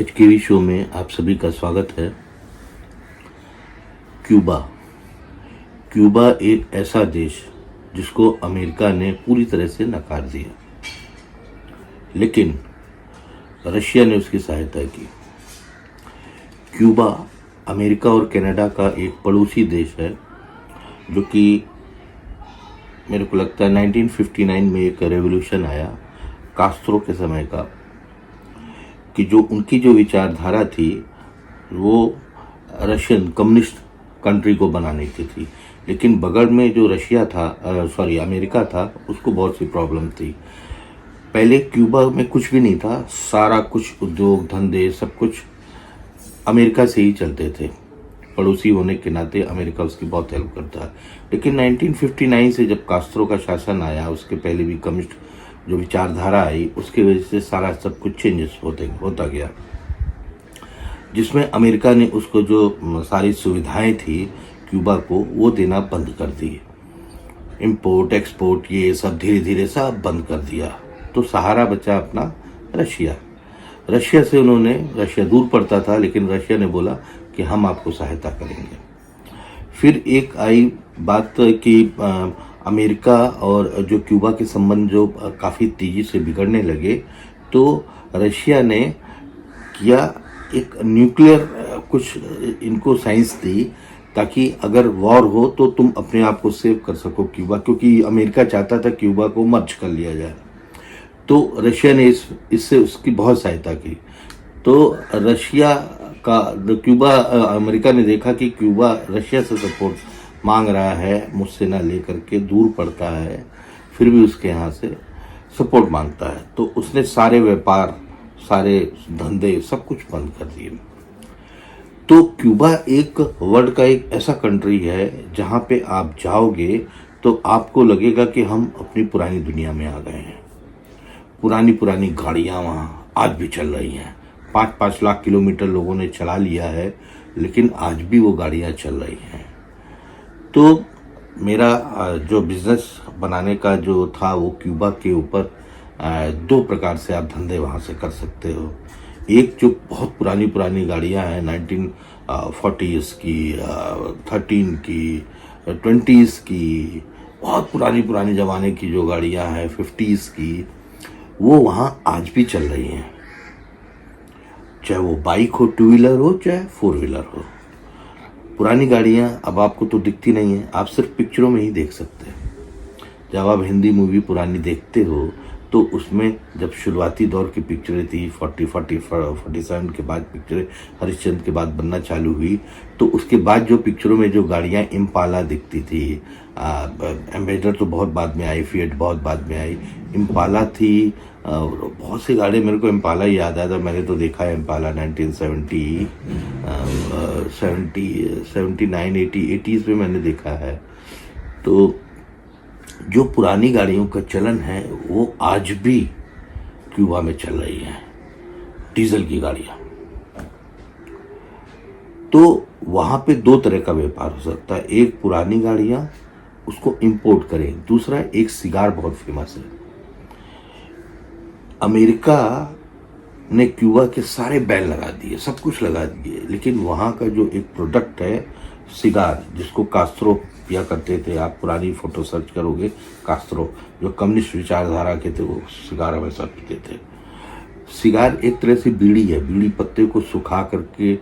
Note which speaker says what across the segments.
Speaker 1: एचकेवी show में आप सभी का स्वागत है। क्यूबा क्यूबा एक ऐसा देश जिसको अमेरिका ने पूरी तरह से नकार दिया, लेकिन रशिया ने उसकी सहायता की। क्यूबा अमेरिका और कनाडा का एक पड़ोसी देश है, जो कि मेरे को लगता है 1959 में एक रेवोल्यूशन आया कास्त्रो के समय का, कि जो उनकी जो विचारधारा थी वो रशियन कम्युनिस्ट कंट्री को बनाने की थी। लेकिन बगल में जो रशिया था, अमेरिका था, उसको बहुत सी प्रॉब्लम थी। पहले क्यूबा में कुछ भी नहीं था, सारा कुछ उद्योग धंधे सब कुछ अमेरिका से ही चलते थे। पड़ोसी होने के नाते अमेरिका उसकी बहुत हेल्प करता है। लेकिन 1959 से जब कास्त्रो का शासन आया, उसके पहले भी कम्युनिस्ट जो विचारधारा आई, उसकी वजह से सारा सब कुछ चेंजेस होता गया, जिसमें अमेरिका ने उसको जो सारी सुविधाएं थी क्यूबा को, वो देना बंद कर दी। इंपोर्ट एक्सपोर्ट ये सब धीरे धीरे सब बंद कर दिया। तो सहारा बचा अपना रशिया से उन्होंने, रशिया दूर पड़ता था, लेकिन रशिया ने बोला कि हम आपको सहायता करेंगे। फिर एक आई बात कि अमेरिका और जो क्यूबा के संबंध जो काफ़ी तेज़ी से बिगड़ने लगे, तो रशिया ने किया एक न्यूक्लियर कुछ इनको साइंस दी, ताकि अगर वॉर हो तो तुम अपने आप को सेव कर सको क्यूबा, क्योंकि अमेरिका चाहता था क्यूबा को मर्ज कर लिया जाए। तो रशिया ने इससे उसकी बहुत सहायता की। तो रशिया का क्यूबा, अमेरिका ने देखा कि क्यूबा रशिया से सपोर्ट मांग रहा है, मुझसे ना लेकर के दूर पड़ता है, फिर भी उसके यहाँ से सपोर्ट मांगता है, तो उसने सारे व्यापार, सारे धंधे सब कुछ बंद कर दिए। तो क्यूबा एक वर्ल्ड का एक ऐसा कंट्री है जहाँ पे आप जाओगे तो आपको लगेगा कि हम अपनी पुरानी दुनिया में आ गए हैं। पुरानी गाड़ियाँ वहाँ आज भी चल रही हैं। 5-5 लाख किलोमीटर लोगों ने चला लिया है, लेकिन आज भी वो गाड़ियाँ चल रही हैं। तो मेरा जो बिज़नेस बनाने का जो था वो क्यूबा के ऊपर, 2 प्रकार से आप धंधे वहाँ से कर सकते हो। एक जो बहुत पुरानी गाड़ियाँ हैं, 1940s की, 13 की, 20s की, बहुत पुरानी ज़माने की जो गाड़ियाँ हैं, 50s की, वो वहाँ आज भी चल रही हैं। चाहे वो बाइक हो, 2 व्हीलर हो, चाहे 4 व्हीलर हो। पुरानी गाड़ियाँ अब आपको तो दिखती नहीं है, आप सिर्फ पिक्चरों में ही देख सकते हैं। जब आप हिंदी मूवी पुरानी देखते हो तो उसमें जब शुरुआती दौर की पिक्चरें थी, 47 के बाद पिक्चरें हरिश्चंद्र के बाद बनना चालू हुई, तो उसके बाद जो पिक्चरों में जो गाड़ियाँ इम्पाला दिखती थी, एम्बेसडर तो बहुत बाद में आई, फिएट बहुत बाद में आई, इम्पाला थी, बहुत सी गाड़ी। मेरे को इम्पाला ही याद आया था, मैंने तो देखा है इम्पाला 1970, 79, 80s में मैंने देखा है। तो जो पुरानी गाड़ियों का चलन है वो आज भी क्यूबा में चल रही है, डीजल की गाड़ियाँ। तो वहाँ पे 2 तरह का व्यापार हो सकता है। एक पुरानी गाड़ियाँ, उसको इंपोर्ट करें। दूसरा, एक सिगार बहुत फेमस है। अमेरिका ने क्यूबा के सारे बैन लगा दिए, सब कुछ लगा दिए, लेकिन वहाँ का जो एक प्रोडक्ट है सिगार, जिसको कास्त्रो पिया करते थे, आप पुरानी फोटो सर्च करोगे, कास्त्रो जो कम्युनिस्ट विचारधारा के थे वो सिगार हमेशा पीते थे। सिगार एक तरह से बीड़ी है। बीड़ी पत्ते को सुखा करके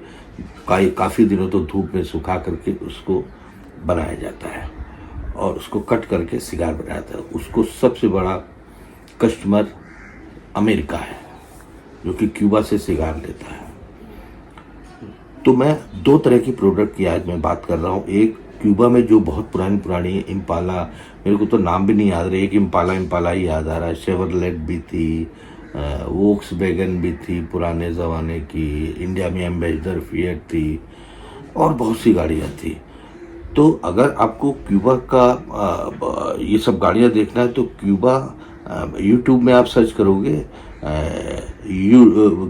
Speaker 1: काफ़ी दिनों तो धूप में सुखा करके उसको बनाया जाता है और उसको कट करके सिगार बनाया जाता है। उसको सबसे बड़ा कस्टमर अमेरिका है, जो कि क्यूबा से सिगार लेता है। तो मैं 2 तरह की प्रोडक्ट की आज मैं बात कर रहा हूँ। एक क्यूबा में जो बहुत पुरानी इम्पाला, मेरे को तो नाम भी नहीं याद रही, एक इम्पाला ही याद आ रहा है। शेवरलेट भी थी, वोक्सवैगन भी थी पुराने ज़माने की, इंडिया में एम्बेसडर, फिएट थी, और बहुत सी गाड़ियाँ थी। तो अगर आपको क्यूबा का ये सब गाड़ियाँ देखना है तो क्यूबा, यूट्यूब में आप सर्च करोगे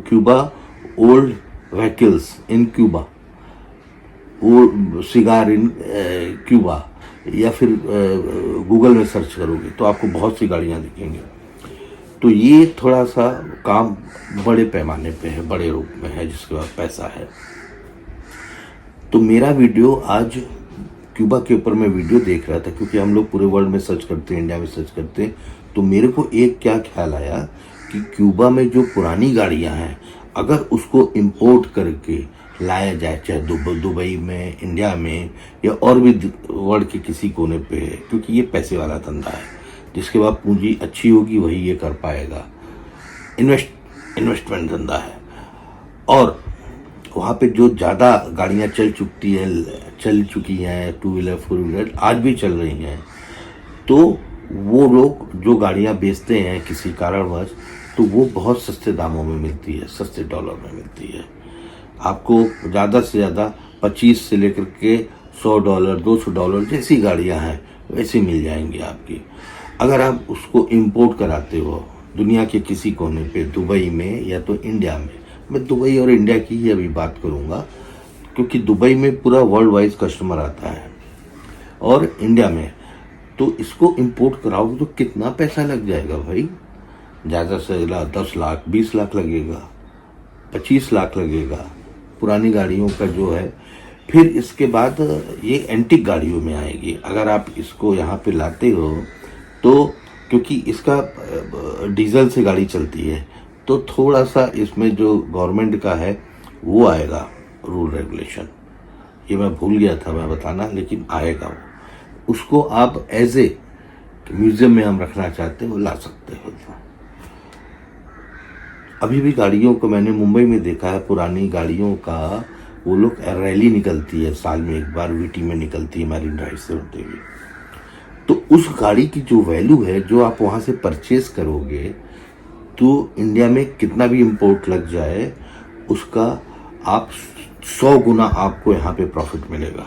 Speaker 1: क्यूबा ओल्ड व्हीकल्स इन क्यूबा, सिगार इन क्यूबा, या फिर गूगल में सर्च करोगे तो आपको बहुत सी गाड़ियाँ दिखेंगी। तो ये थोड़ा सा काम बड़े पैमाने पे है, बड़े रूप में है, जिसके पास पैसा है। तो मेरा वीडियो आज क्यूबा के ऊपर मैं वीडियो देख रहा था, क्योंकि हम लोग पूरे वर्ल्ड में सर्च करते हैं, इंडिया में सर्च करते हैं। तो मेरे को एक क्या ख्याल आया कि क्यूबा में जो पुरानी गाड़ियां हैं, अगर उसको इंपोर्ट करके लाया जाए, चाहे दुबई में, इंडिया में, या और भी वर्ल्ड के किसी कोने पे है, क्योंकि ये पैसे वाला धंधा है, जिसके बाद पूंजी अच्छी होगी वही ये कर पाएगा। इन्वेस्टमेंट धंधा है। और वहाँ पे जो ज़्यादा गाड़ियाँ चल चुकी हैं, 2 व्हीलर 4 व्हीलर आज भी चल रही हैं, तो वो लोग जो गाड़ियाँ बेचते हैं किसी कारणवश, तो वो बहुत सस्ते दामों में मिलती है, सस्ते डॉलर में मिलती है। आपको ज़्यादा से ज़्यादा 25 से लेकर के $100, $200 जैसी गाड़ियाँ हैं वैसी मिल जाएंगी आपकी। अगर आप उसको इंपोर्ट कराते हो दुनिया के किसी कोने पे, दुबई में या तो इंडिया में, मैं दुबई और इंडिया की ही अभी बात करूँगा, क्योंकि दुबई में पूरा वर्ल्ड वाइज कस्टमर आता है, और इंडिया में तो इसको इंपोर्ट कराओगे तो कितना पैसा लग जाएगा भाई। ज़्यादा से ज़्यादा 10 लाख 20 लाख लगेगा, 25 लाख लगेगा पुरानी गाड़ियों का जो है। फिर इसके बाद ये एंटीक गाड़ियों में आएगी। अगर आप इसको यहाँ पे लाते हो तो, क्योंकि इसका डीजल से गाड़ी चलती है, तो थोड़ा सा इसमें जो गवर्नमेंट का है वो आएगा रूल रेगुलेशन, ये मैं भूल गया था मैं बताना, लेकिन आएगा वो। उसको आप एज ए म्यूजियम में हम रखना चाहते हो, ला सकते हो। अभी भी गाड़ियों को मैंने मुंबई में देखा है, पुरानी गाड़ियों का वो लोग रैली निकलती है, साल में एक बार वीटी में निकलती है, मैरिन ड्राइव से होते हुए। तो उस गाड़ी की जो वैल्यू है, जो आप वहाँ से परचेज करोगे, तो इंडिया में कितना भी इंपोर्ट लग जाए, उसका आप 100 गुना आपको यहाँ पे प्रॉफिट मिलेगा।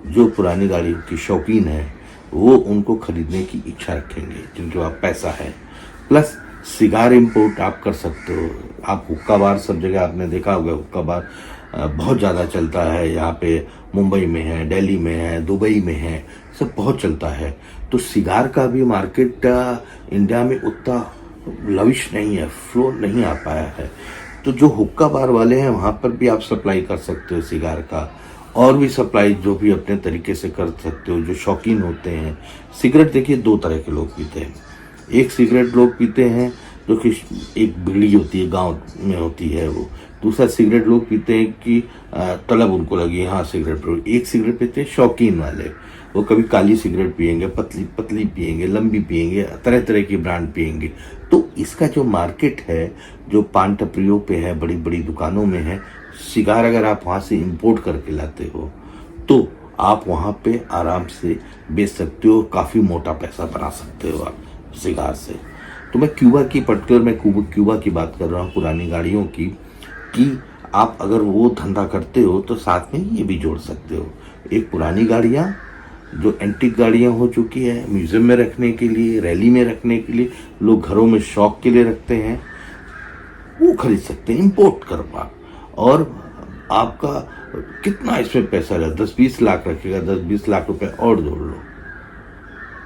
Speaker 1: जो पुरानी गाड़ी की शौकीन है वो उनको खरीदने की इच्छा रखेंगे, जिनके पास पैसा है। प्लस सिगार इंपोर्ट आप कर सकते हो। आप हुक्का बार, सब जगह आपने देखा होगा, हुक्का बार बहुत ज़्यादा चलता है यहाँ पे, मुंबई में है, दिल्ली में है, दुबई में है, सब बहुत चलता है। तो सिगार का भी मार्केट इंडिया में उतना लविश नहीं है, फ्लो नहीं आ पाया है। तो जो हुक्का बार वाले हैं वहाँ पर भी आप सप्लाई कर सकते हो सिगार का, और भी सप्लाई जो भी अपने तरीके से कर सकते हो, जो शौकीन होते हैं। सिगरेट देखिए 2 तरह के लोग पीते हैं। एक सिगरेट लोग पीते हैं जो कि एक बीड़ी होती है, गांव में होती है वो। दूसरा सिगरेट लोग पीते हैं कि तलब उनको लगी, हाँ सिगरेट। एक सिगरेट पीते हैं शौकीन वाले, वो कभी काली सिगरेट पियेंगे, पतली पतली पियेंगे, लंबी पियेंगे, तरह तरह की ब्रांड पियेंगे। तो इसका जो मार्केट है, जो पान टपरियों पे है, बड़ी बड़ी दुकानों में है, सिगार अगर आप वहाँ से इंपोर्ट करके लाते हो तो आप वहाँ पे आराम से बेच सकते हो, काफ़ी मोटा पैसा बना सकते हो आप सिगार से। तो मैं क्यूबा की पर्टिकुलर, मैं क्यूबा की बात कर रहा हूँ, पुरानी गाड़ियों की, कि आप अगर वो धंधा करते हो तो साथ में ये भी जोड़ सकते हो। एक पुरानी गाड़ियाँ जो एंटीक गाड़ियाँ हो चुकी है, म्यूजियम में रखने के लिए, रैली में रखने के लिए, लोग घरों में शौक के लिए रखते हैं, वो खरीद सकते हैं इंपोर्ट करवा। और आपका कितना इसमें पैसा लगा, 10-20 लाख रखेगा, 10-20 लाख रुपए और जोड़ लो,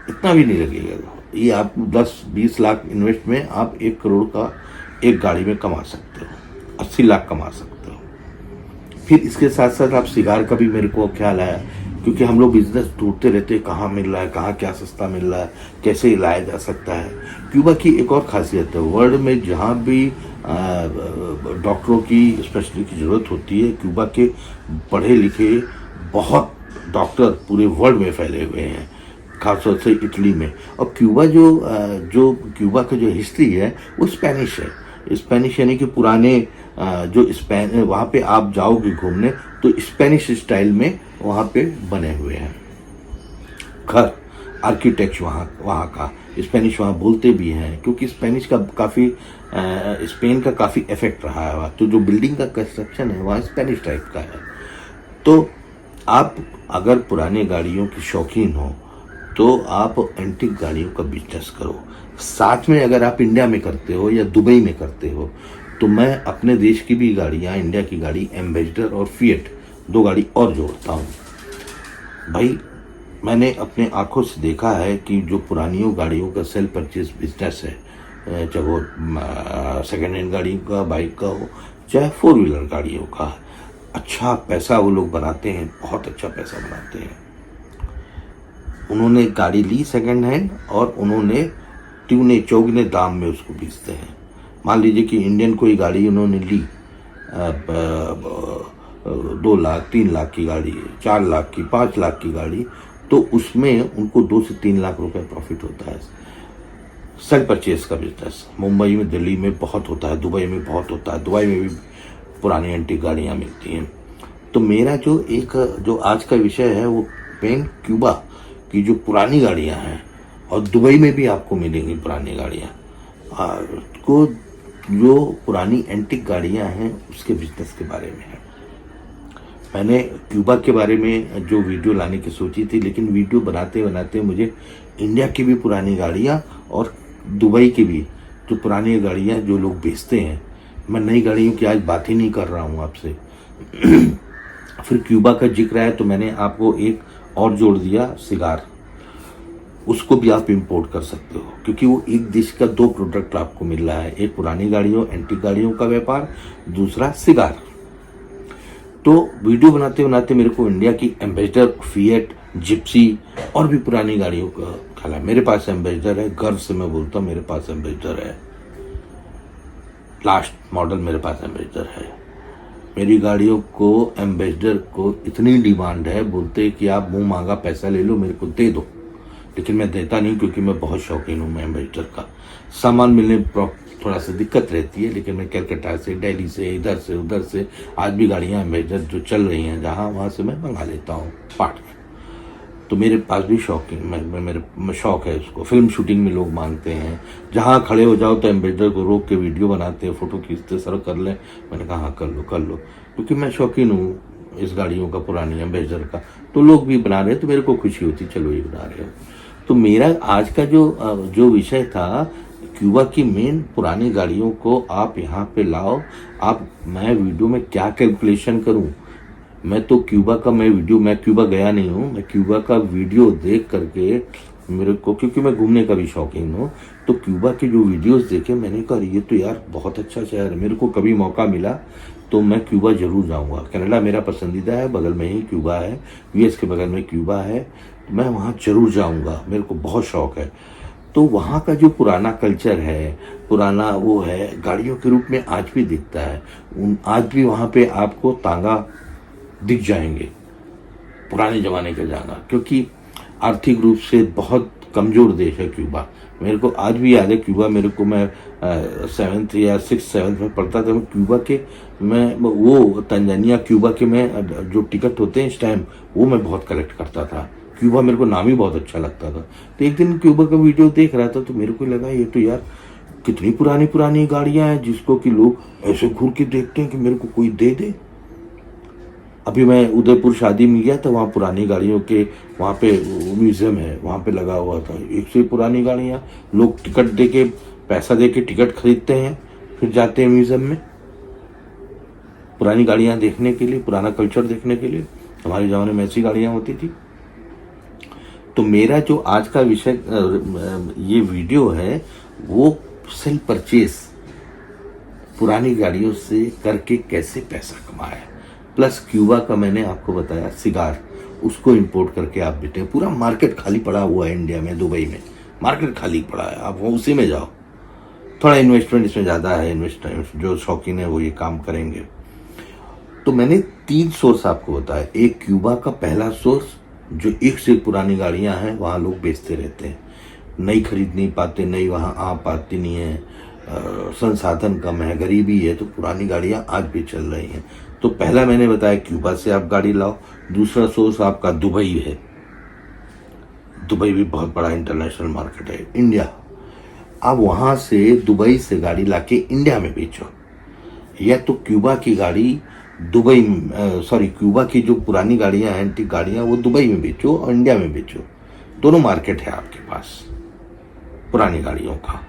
Speaker 1: इतना भी नहीं लगेगा। ये आप 10-20 लाख इन्वेस्ट में आप 1 करोड़ का एक गाड़ी में कमा सकते हो, 80 लाख कमा सकते हो। फिर इसके साथ साथ आप सिगार का भी मेरे को ख्याल आया, क्योंकि हम लोग बिजनेस ढूंढते रहते हैं, कहाँ मिल रहा है, कहाँ क्या सस्ता मिल रहा है, कैसे लाया जा सकता है। क्यूबा की एक और खासियत है, वर्ल्ड में जहाँ भी डॉक्टरों की स्पेशलिस्ट की ज़रूरत होती है, क्यूबा के पढ़े लिखे बहुत डॉक्टर पूरे वर्ल्ड में फैले हुए हैं, खासतौर से इटली में। और क्यूबा जो क्यूबा का जो हिस्ट्री है वो स्पेनिश है। स्पेनिश यानी कि पुराने जो वहाँ पे आप जाओगे घूमने तो स्पेनिश स्टाइल में वहाँ पे बने हुए हैं घर, आर्किटेक्ट वहाँ का स्पेनिश वहाँ बोलते भी हैं, क्योंकि स्पेनिश का काफ़ी स्पेन का काफ़ी इफेक्ट रहा है वहाँ। तो जो बिल्डिंग का कंस्ट्रक्शन है वहाँ स्पेनिश टाइप का है। तो आप अगर पुराने गाड़ियों की शौकीन हो तो आप एंटीक गाड़ियों का बिजनेस करो। साथ में अगर आप इंडिया में करते हो या दुबई में करते हो तो मैं अपने देश की भी गाड़ियाँ, इंडिया की गाड़ी एम्बेसडर और फिएट 2 गाड़ी और जोड़ता हूँ। भाई मैंने अपने आंखों से देखा है कि जो पुरानियों गाड़ियों का सेल परचेज बिजनेस है चाहे वो सेकेंड हैंड गाड़ी का, बाइक का हो, चाहे 4 व्हीलर गाड़ियों का। अच्छा पैसा वो लोग बनाते हैं, बहुत अच्छा पैसा बनाते हैं। उन्होंने गाड़ी ली सेकेंड हैंड और उन्होंने ट्यूने चौगुने दाम में उसको बेचते हैं। मान लीजिए कि इंडियन कोई गाड़ी उन्होंने ली 2 लाख 3 लाख की गाड़ी, 4 लाख की, 5 लाख की गाड़ी, तो उसमें उनको 2 से 3 लाख रुपए प्रॉफिट होता है। सेल परचेज का बिजनेस मुंबई में, दिल्ली में बहुत होता है, दुबई में बहुत होता है। दुबई में भी पुरानी एंटीक गाड़ियाँ मिलती हैं। तो मेरा जो आज का विषय है वो पेन क्यूबा की जो पुरानी गाड़ियाँ हैं, और दुबई में भी आपको मिलेंगी पुरानी गाड़ियाँ, को जो पुरानी एंटीक गाड़ियाँ हैं उसके बिजनेस के बारे में है। मैंने क्यूबा के बारे में जो वीडियो लाने की सोची थी, लेकिन वीडियो बनाते बनाते मुझे इंडिया की भी पुरानी गाड़ियाँ और दुबई की भी जो पुरानी गाड़ियाँ जो लोग बेचते हैं, मैं नई गाड़ियों की आज बात ही नहीं कर रहा हूँ आपसे। फिर क्यूबा का जिक्र है तो मैंने आपको एक और जोड़ दिया, सिगार। उसको भी आप इंपोर्ट कर सकते हो, क्योंकि वो एक देश का 2 प्रोडक्ट आपको मिल रहा है, एक पुरानी गाड़ियों एंटीक गाड़ियों का व्यापार, दूसरा सिगार। तो वीडियो बनाते बनाते मेरे को इंडिया की एम्बेसडर, फिएट, जिप्सी और भी पुरानी गाड़ियों का ख्याल है। मेरे पास एम्बेसडर है, गर्व से मैं बोलता हूँ मेरे पास एम्बेसडर है, लास्ट मॉडल मेरे पास एम्बेसडर है। मेरी गाड़ियों को, एम्बेसडर को इतनी डिमांड है, बोलते हैं कि आप मुंह मांगा पैसा ले लो, मेरे को दे दो, लेकिन मैं देता नहीं, क्योंकि मैं बहुत शौकीन हूँ मैं एम्बेसडर का। सामान मिलने थोड़ा सा दिक्कत रहती है, लेकिन मैं कलकत्ता से, दिल्ली से, इधर से उधर से, आज भी गाड़ियाँ एम्बेसडर जो चल रही हैं जहाँ, वहाँ से मैं मंगा लेता हूँ पार्ट। तो मेरे पास भी शौकीन, मेरे शौक है उसको। फिल्म शूटिंग में लोग मांगते हैं, जहाँ खड़े हो जाओ तो एम्बेसडर को रोक के वीडियो बनाते हैं, फ़ोटो खींचते, सर कर लें। मैंने कहा हाँ कर लो, क्योंकि मैं शौकीन हूँ इस गाड़ियों का, पुरानी एम्बेसडर का। तो लोग भी बना रहे हैं तो मेरे को खुशी होती, चलो ये बना रहे हो। तो मेरा आज का जो विषय था, क्यूबा की मेन पुरानी गाड़ियों को आप यहाँ पे लाओ। मैं वीडियो में क्या कैलकुलेशन करूँ, मैं क्यूबा गया नहीं हूँ, मैं क्यूबा का वीडियो देख करके मेरे को, क्योंकि मैं घूमने का भी शौकीन हूँ, तो क्यूबा के जो वीडियोस देखे मैंने कहा ये तो यार बहुत अच्छा शहर है, मेरे को कभी मौका मिला तो मैं क्यूबा जरूर जाऊँगा। कनाडा मेरा पसंदीदा है, बगल में ही क्यूबा है, यूएस के बगल में क्यूबा है, तो मैं वहाँ जरूर जाऊँगा, मेरे को बहुत शौक है। तो वहाँ का जो पुराना कल्चर है, पुराना वो है, गाड़ियों के रूप में आज भी दिखता है। आज भी वहाँ पे आपको तांगा दिख जाएंगे, पुराने ज़माने के जाना, क्योंकि आर्थिक रूप से बहुत कमज़ोर देश है क्यूबा। मेरे को आज भी याद है क्यूबा, मेरे को मैं 7th या 6th 7th में पढ़ता था, क्यूबा के वो तंजानिया क्यूबा के मैं जो टिकट होते हैं इस टाइम, वो मैं बहुत कलेक्ट करता था। क्यूबा मेरे को नाम ही बहुत अच्छा लगता था। तो एक दिन क्यूबा का वीडियो देख रहा था तो मेरे को लगा ये तो यार कितनी पुरानी पुरानी गाड़ियाँ हैं, जिसको कि लोग ऐसे घूर के देखते हैं कि मेरे को कोई दे दे। अभी मैं उदयपुर शादी में गया था, वहाँ पुरानी गाड़ियों के वहाँ पे म्यूजियम है, वहाँ पे लगा हुआ था एक से पुरानी गाड़ियाँ। लोग टिकट दे के, पैसा दे के टिकट खरीदते हैं, फिर जाते हैं म्यूजियम में पुरानी गाड़ियाँ देखने के लिए, पुराना कल्चर देखने के लिए। हमारे ज़माने में ऐसी गाड़ियाँ होती थी। तो मेरा जो आज का विषय ये वीडियो है वो सेल परचेज पुरानी गाड़ियों से करके कैसे पैसा कमाया, प्लस क्यूबा का मैंने आपको बताया सिगार, उसको इंपोर्ट करके आप बेचते हैं। पूरा मार्केट खाली पड़ा हुआ है इंडिया में, दुबई में मार्केट खाली पड़ा है, आप वो उसी में जाओ। थोड़ा इन्वेस्टमेंट इसमें ज़्यादा है, इन्वेस्टमेंट जो शौकीन है वो ये काम करेंगे। तो मैंने 3 सोर्स आपको बताया। एक क्यूबा का पहला सोर्स, जो एक से पुरानी गाड़ियां हैं वहाँ लोग बेचते रहते हैं, नई खरीद नहीं पाते, नई वहाँ आ पाती नहीं है, संसाधन कम है, गरीबी है, तो पुरानी गाड़ियां आज भी चल रही हैं। तो पहला मैंने बताया क्यूबा से आप गाड़ी लाओ। दूसरा सोर्स आपका दुबई है, दुबई भी बहुत बड़ा इंटरनेशनल मार्केट है। इंडिया, आप वहाँ से दुबई से गाड़ी लाके इंडिया में बेचो, या तो क्यूबा की गाड़ी क्यूबा की जो पुरानी गाड़ियां हैं, एंटीक गाड़ियां, वो दुबई में बेचो और इंडिया में बेचो। दोनों मार्केट है आपके पास पुरानी गाड़ियों का।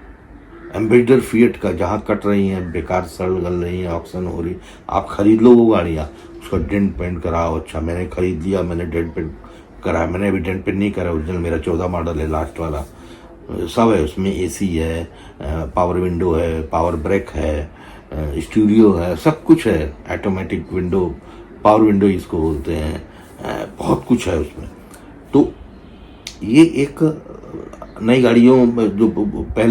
Speaker 1: एम्बेसडर फिएट का जहाँ कट रही हैं, बेकार सड़ गल रही हैं, ऑक्शन हो रही, आप खरीद लो वो गाड़ियाँ, उसका डेंट पेंट कराओ। अच्छा मैंने खरीद लिया, मैंने डेंट पेंट कराया, मैंने अभी डेंट पेंट नहीं करा, ओरिजिनल मेरा 14 मॉडल है लास्ट वाला, सब है उसमें, एसी है, पावर विंडो है, पावर ब्रेक है, स्टूडियो है, सब कुछ है, ऑटोमेटिक विंडो, पावर विंडो इसको बोलते हैं, बहुत कुछ है उसमें। तो ये एक नई गाड़ियों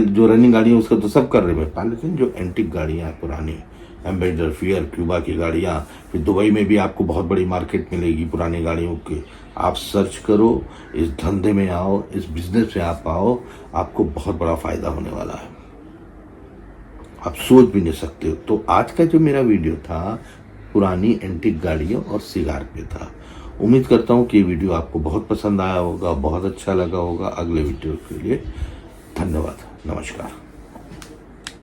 Speaker 1: जो रनिंग गाड़ियाँ उसका तो सब कर रहे हैं, लेकिन जो एंटिक गाड़ियाँ पुरानी, एम्बेसडर, फियर, क्यूबा की गाड़ियाँ, फिर दुबई में भी आपको बहुत बड़ी मार्केट मिलेगी पुरानी गाड़ियों की। आप सर्च करो, इस धंधे में आओ, इस बिजनेस में आप आओ, आपको बहुत बड़ा फायदा होने वाला है, आप सोच भी नहीं सकते हो। तो आज का जो मेरा वीडियो था पुरानी एंटिक गाड़ियों और सिगार पे था। उम्मीद करता हूँ कि ये वीडियो आपको बहुत पसंद आया होगा, बहुत अच्छा लगा होगा। अगले वीडियो के लिए धन्यवाद, नमस्कार।